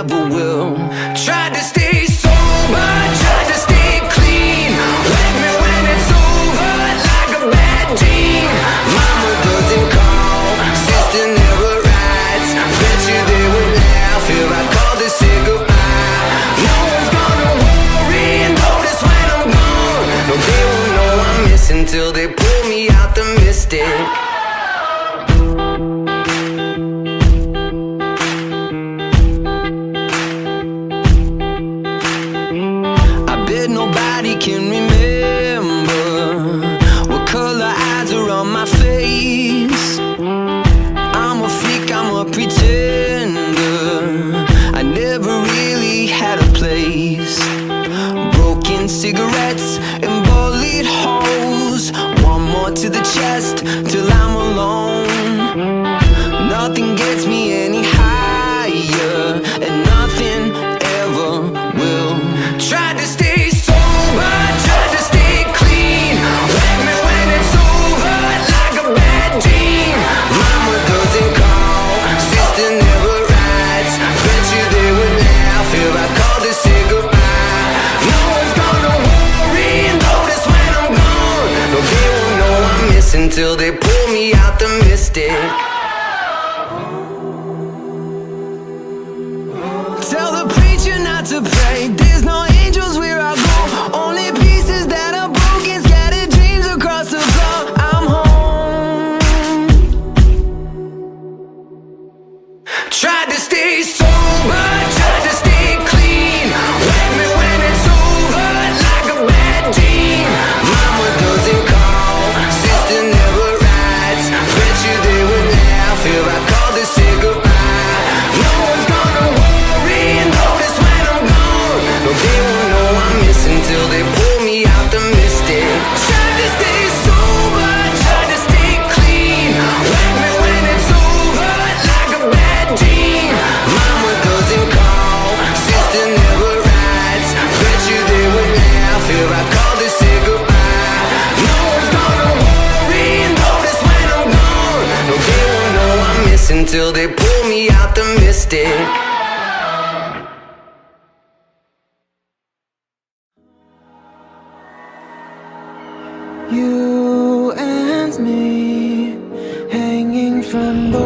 never will. Tried to stay sober, tried to stay clean. Wake me when it's over, like a bad dream. Mama doesn't call, sister never writes. Bet you they would laugh if I called to say goodbye. No one's gonna worry and notice when I'm gone. No, they won't know I'm missing till they pull me out the mystic. Nobody can remember what color eyes are on my face. I'm a freak, I'm a pretender. I never really had a place. Broken cigarettes and bullet holes. One more to the chest till I'm alone. Nothing gets me any higher, and nothing ever will. Tried to stay tried to stay clean. Wake me when it's over, like a bad dream. Mama doesn't call, sister never writes. Bet you they would laugh if I called to say goodbye. No one's gonna worry and notice when I'm gone. No, they won't know I'm missing till they pull me out the mystic. Tell the preacher not to pray. There's no angels where I go. Only pieces that are broken, scattered dreams across the floor. I'm home. Tried to stay sober, tried to stay clean. Wake me when it's over, like a bad dream. Mama doesn't call, sister never writes. Bet you they would laugh if I called to say goodbye. No one's gonna worry and notice when I'm gone. No, they won't know I'm missing till they pull me out the mystic. Tried to stay sober, tried to stay clean. Wake me when it's over, like a bad dream. Mama doesn't call, sister never writes. Bet you they would laugh if I called to say goodbye. No one's gonna worry and notice when I'm gone. No, they won't know I'm missing till they pull me out the mystic. You and me, hanging from the